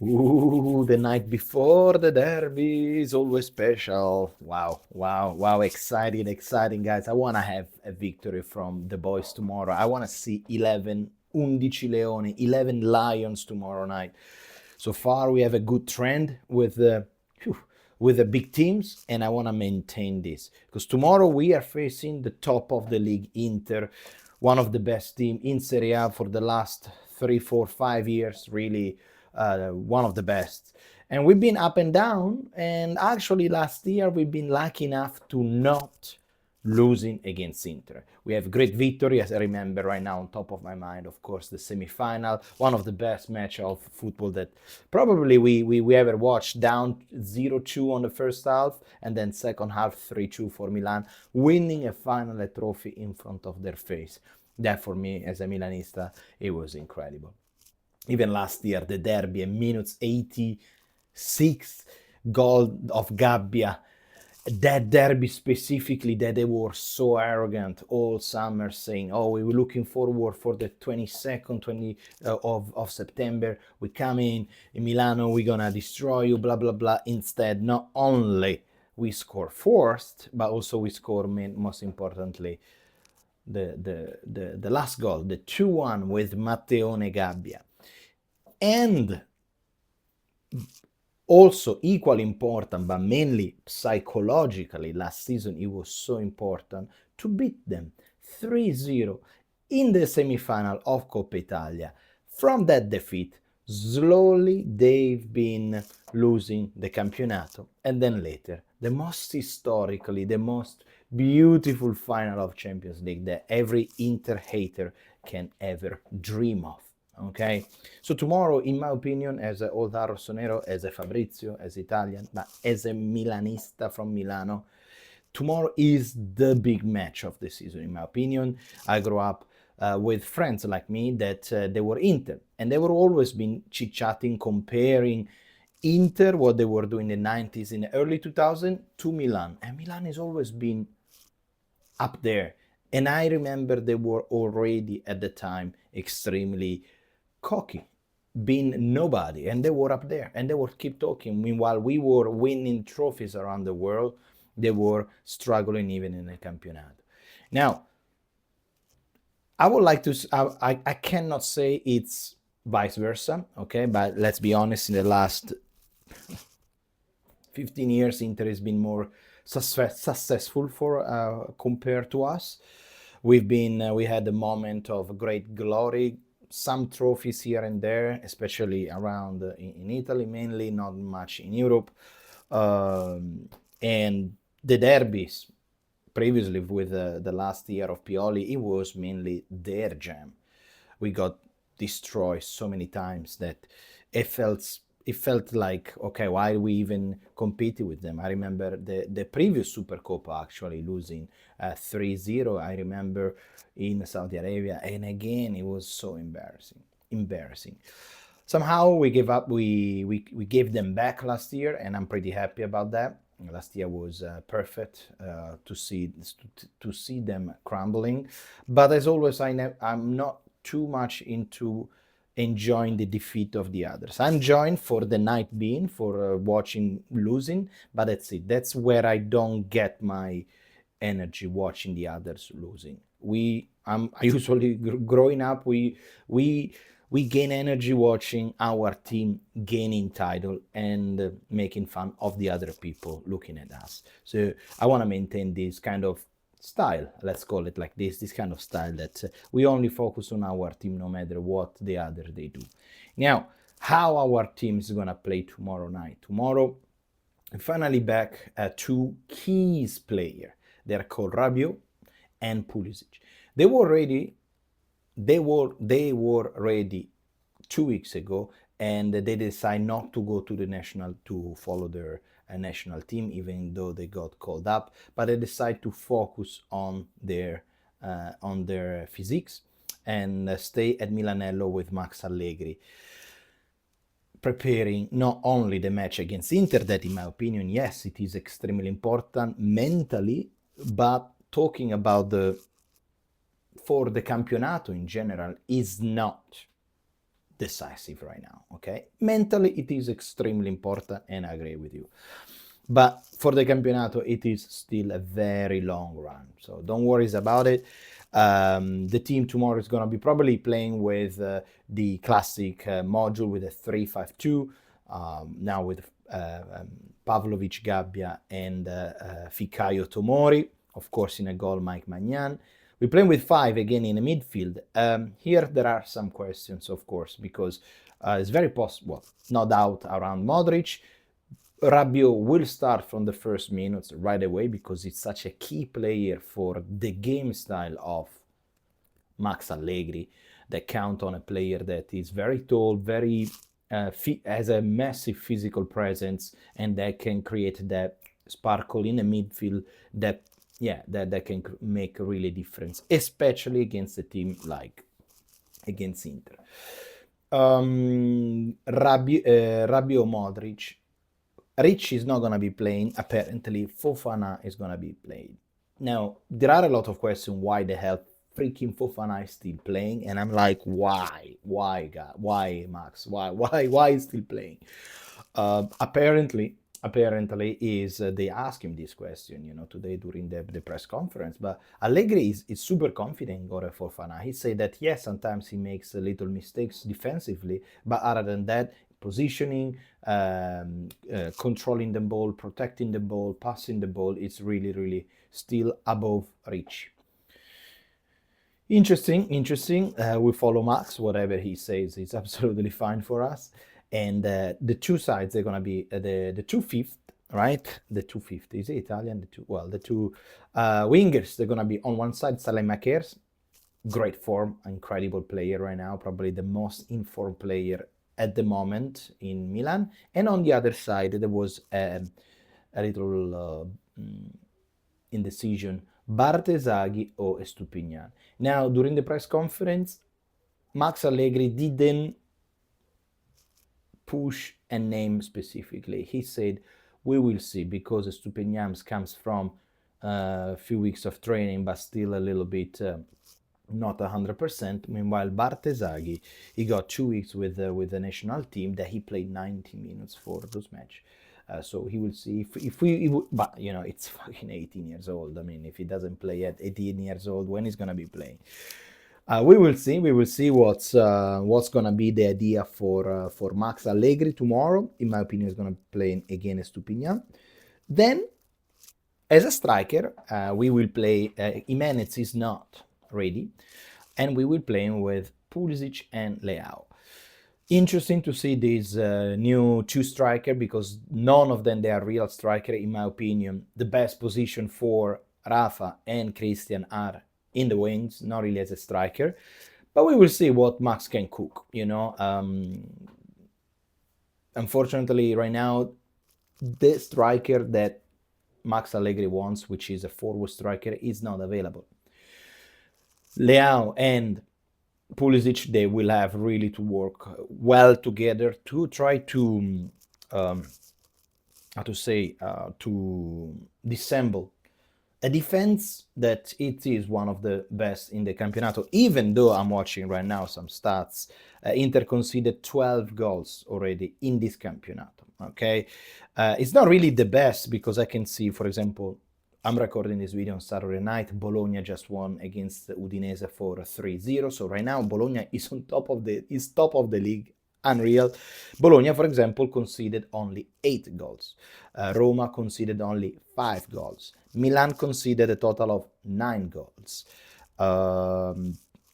Ooh, the night before the derby is always special. Wow, wow, wow. Exciting, exciting, guys. I want to have a victory from the boys tomorrow. I want to see 11, 11 Leoni, 11 Lions tomorrow night. So far, we have a good trend with the big teams, and I want to maintain this because tomorrow we are facing the top of the league, Inter, one of the best team in Serie A for the last 3, 4, 5 years. Really, one of the best. And we've been up and down. And actually, last year we've been lucky enough to not losing against Inter. We have great victory, as I remember right now on top of my mind, of course, the semi-final, one of the best match of football that probably we ever watched, down 0-2 on the first half, and then second half 3-2 for Milan, winning a final a trophy in front of their face. That for me, as a Milanista, it was incredible. Even last year, the derby, a minutes 86 goal of Gabbia, that derby specifically, that they were so arrogant all summer, saying, oh, we were looking forward for the 22nd of September, we come in Milano, we're gonna destroy you, blah blah blah. Instead, not only we score first, but also we score, most importantly, the last goal, the 2-1 with Matteone Gabbia. And also equally important, but mainly psychologically, last season it was so important to beat them 3-0 in the semi-final of Coppa Italia. From that defeat, slowly they've been losing the campionato, and then later the most historically, the most beautiful final of Champions League that every Inter hater can ever dream of. Okay, so tomorrow, in my opinion, as an old Rossonero, as a Fabrizio, as Italian, but as a Milanista from Milano, tomorrow is the big match of the season, in my opinion. I grew up with friends like me that they were Inter, and they were always been chit-chatting, comparing Inter, what they were doing in the 90s, in the early 2000s, to Milan. And Milan has always been up there. And I remember they were already at the time extremely cocky, being nobody, and they were up there and they would keep talking. Meanwhile, we were winning trophies around the world, they were struggling even in the campionato. Now, I would like to, I cannot say it's vice versa, okay, but let's be honest, in the last 15 years, Inter has been more successful for compared to us. We had a moment of great glory, some trophies here and there, especially around in Italy, mainly, not much in Europe. And the derbies, previously with the last year of Pioli, it was mainly their jam. We got destroyed so many times that it felt like, okay, why we even competed with them? I remember the previous Supercoppa actually losing 3-0. I remember in Saudi Arabia, and again it was so embarrassing. Somehow we gave up. We gave them back last year, and I'm pretty happy about that. Last year was perfect to see them crumbling. But as always, I'm not too much into enjoying the defeat of the others. I'm joined for the night being, for watching losing, but that's it. That's where I don't get my energy, watching the others losing. I usually growing up, we gain energy watching our team gaining title and making fun of the other people looking at us. So I want to maintain this kind of style, let's call it like this kind of style that we only focus on our team no matter what the other they do. Now, how our team is gonna play tomorrow night? Tomorrow, finally back two keys player. They're called Rabiot and Pulisic. They were ready. They were ready 2 weeks ago, and they decide not to go to the national to follow their national team, even though they got called up. But they decide to focus on their physiques and stay at Milanello with Max Allegri, preparing not only the match against Inter, that in my opinion, yes, it is extremely important mentally, but talking about for the campionato in general is not decisive right now, okay? Mentally, it is extremely important, and I agree with you. But for the Campionato, it is still a very long run, so don't worry about it. The team tomorrow is going to be probably playing with the classic module with a 3-5-2, now with Pavlovic, Gabbia, and Fikayo Tomori. Of course, in a goal, Mike Magnan. We're playing with 5 again in the midfield. Here there are some questions, of course, because it's very possible, no doubt, around Modric. Rabiot will start from the first minutes right away because it's such a key player for the game style of Max Allegri, that count on a player that is very tall, very has a massive physical presence, and that can create that sparkle in the midfield that can make a really difference, especially against a team like against Inter. Rabiot, Modric. Rich is not going to be playing. Apparently, Fofana is going to be playing. Now, there are a lot of questions why the hell freaking Fofana is still playing, and I'm like, why, God, why, Max, why is still playing? Apparently is they ask him this question, today during the press conference. But Allegri is super confident in Gore Fofana. He said that yes, sometimes he makes little mistakes defensively, but other than that, positioning, controlling the ball, protecting the ball, passing the ball, it's really, really still above Rich. Interesting. We follow Max. Whatever he says is absolutely fine for us. And the two sides, they're going to be the 2/5, right? The 2/5, is it Italian? The two wingers, they're going to be on one side, Salemackers, great form, incredible player right now, probably the most informed player at the moment in Milan. And on the other side, there was a little indecision, Bartesaghi or Estupignan. Now, during the press conference, Max Allegri didn't push a name specifically. He said, we will see, because Estupignan comes from a few weeks of training, but still a little bit not 100%. Meanwhile, Bartesaghi, he got 2 weeks with the national team that he played 90 minutes for those match. So he will see if we, but it's fucking 18 years old. I mean, if he doesn't play at 18 years old, when he's gonna be playing? We will see. We will see what's gonna be the idea for Max Allegri tomorrow. In my opinion, he's gonna play again Estupignan. Then, as a striker, we will play. Gimenez is not ready, and we will play with Pulisic and Leao. Interesting to see these new two striker, because none of them, they are real striker. In my opinion, the best position for Rafa and Christian are in the wings, not really as a striker. But we will see what Max can cook. Unfortunately, right now, the striker that Max Allegri wants, which is a forward striker, is not available. Leao and Pulisic, they will have really to work well together to try to, to disassemble a defense that it is one of the best in the Campionato. Even though I'm watching right now some stats, Inter conceded 12 goals already in this Campionato, okay? It's not really the best, because I can see, for example, I'm recording this video on Saturday night. Bologna just won against Udinese for 3-0. So right now Bologna is top of the league. Unreal. Bologna, for example, conceded only 8 goals. Roma conceded only 5 goals. Milan conceded a total of 9 goals.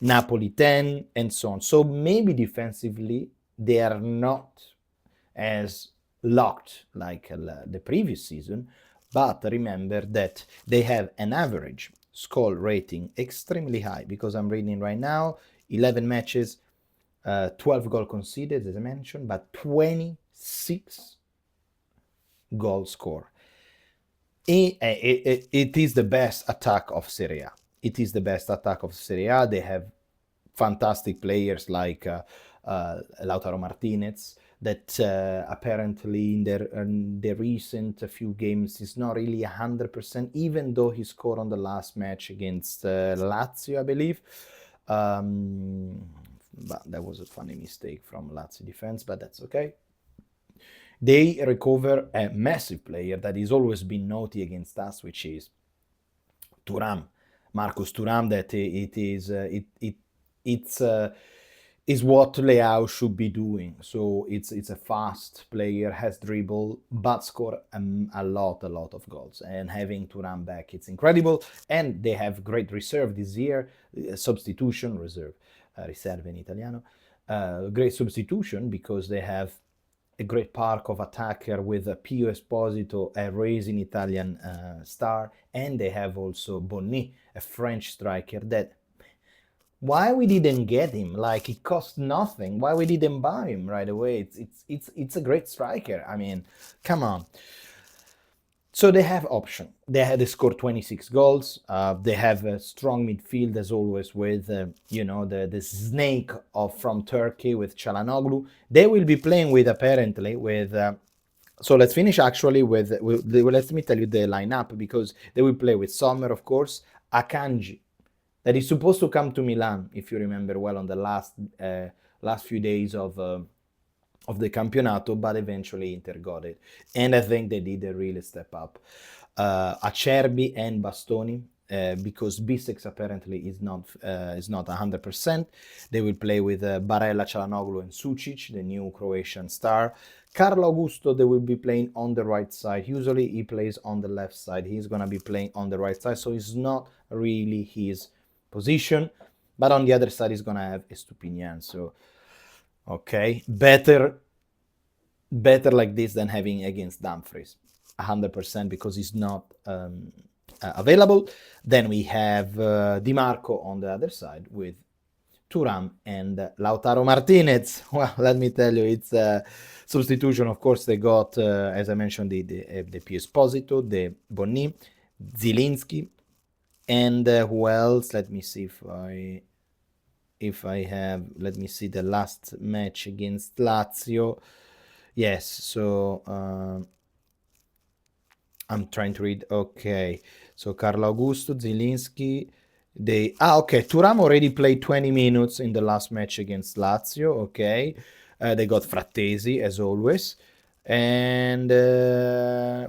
Napoli 10, and so on. So maybe defensively they are not as locked like the previous season. But remember that they have an average score rating extremely high, because I'm reading right now, 11 matches, 12 goals conceded, as I mentioned, but 26 goals scored. It is the best attack of Serie A. It is the best attack of Serie A. They have fantastic players like Lautaro Martinez, that apparently in the recent few games is not really 100%, even though he scored on the last match against Lazio, I believe. but that was a funny mistake from Lazio defense, but that's okay. They recover a massive player that has always been naughty against us, which is Thuram, Marcus Thuram. That it's is what Leao should be doing. So it's a fast player, has dribble, but score a lot of goals. And having Thuram back, it's incredible. And they have great reserve this year, substitution reserve, riserva in Italiano. Great substitution because they have a great park of attacker with Pio Esposito, a rising Italian star, and they have also Bonny, a French striker that why we didn't get him? Like it cost nothing. Why we didn't buy him right away? It's a great striker. I mean, come on. So they have option. They scored 26 goals. They have a strong midfield as always with the snake of from Turkey with Çalhanoğlu. They will be playing with apparently with. So let's finish actually with let me tell you the lineup because they will play with Sommer of course, Akanji, that is supposed to come to Milan, if you remember well, on the last few days of the Campionato, but eventually Inter got it. And I think they did a really step up. Acerbi and Bastoni, because Bisex apparently is not 100%. They will play with Barella, Çalhanoğlu, and Sucic, the new Croatian star. Carlo Augusto, they will be playing on the right side. Usually he plays on the left side. He's going to be playing on the right side, so it's not really his position. But on the other side, he's going to have Estupinian. So, okay, better like this than having against Dumfries, 100%, because he's not available. Then we have Di Marco on the other side with Thuram and Lautaro Martinez. Well, let me tell you, it's a substitution. Of course, they got, as I mentioned, the Pio Esposito, the Bonny, Zielinski, and who else? Let me see if I have. Let me see the last match against Lazio. Yes, so I'm trying to read. Okay, so Carlo Augusto, Zielinski. Okay, Thuram already played 20 minutes in the last match against Lazio. Okay, they got Frattesi as always, and other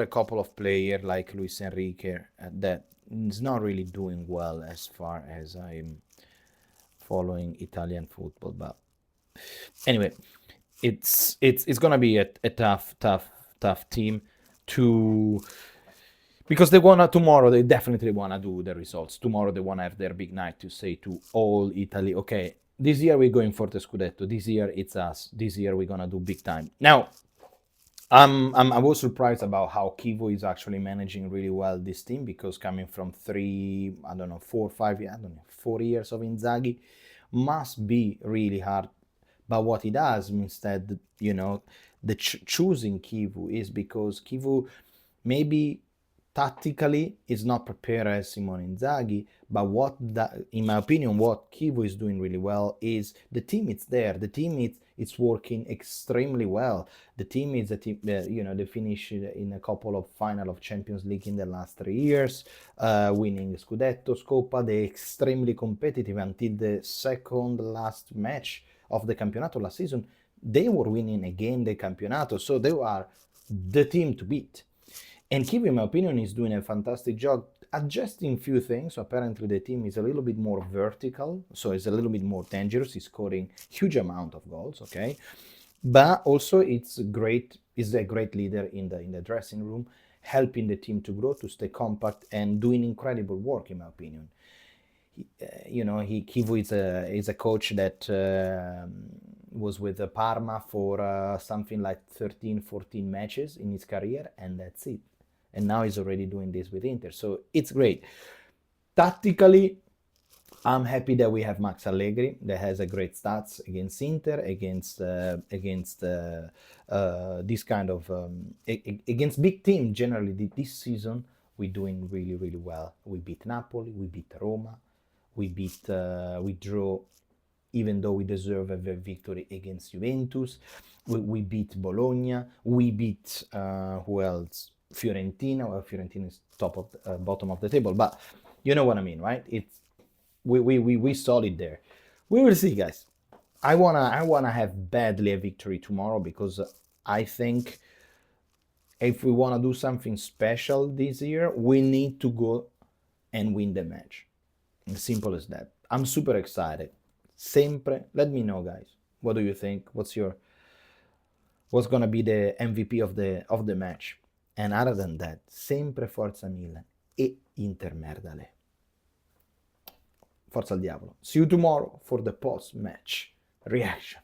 a couple of players like Luis Enrique that is not really doing well as far as I'm following Italian football. But anyway, it's gonna be a tough team to. Because they tomorrow, they definitely wanna do the results. Tomorrow they wanna have their big night to say to all Italy, okay, this year we're going for the Scudetto. This year it's us. This year we're gonna do big time. Now, I was surprised about how Kivu is actually managing really well this team, because coming from 4 years of Inzaghi must be really hard. But what he does instead, the choosing Kivu is because Kivu maybe tactically is not prepared as Simone Inzaghi, but in my opinion, what Kivu is doing really well is the team is there. The team it's working extremely well. The team is a team, they finished in a couple of final of Champions League in the last 3 years, winning Scudetto, Scopa. They're extremely competitive until the second last match of the Campionato last season. They were winning again the Campionato, so they are the team to beat. And Kivu, in my opinion, is doing a fantastic job adjusting few things. So apparently the team is a little bit more vertical, so it's a little bit more dangerous. It's scoring huge amount of goals, okay? But also it's a great leader in the dressing room, helping the team to grow, to stay compact, and doing incredible work, in my opinion. Kivu is a coach that was with Parma for something like 13, 14 matches in his career, and that's it. And now he's already doing this with Inter, so it's great. Tactically, I'm happy that we have Max Allegri that has a great stats against Inter, against this kind of against big team. Generally, this season we're doing really, really well. We beat Napoli, we beat Roma, we draw, even though we deserve a victory against Juventus. We beat Bologna. We beat who else? Fiorentina. Well, Fiorentina is bottom of the table, but you know what I mean, right? We solid there. We will see, guys. I wanna have badly a victory tomorrow, because I think if we wanna do something special this year, we need to go and win the match. As simple as that. I'm super excited. Sempre. Let me know, guys. What do you think? What's gonna be the MVP of the match? And other than that, sempre Forza Milan e Inter merdale. Forza al diavolo. See you tomorrow for the post-match reaction.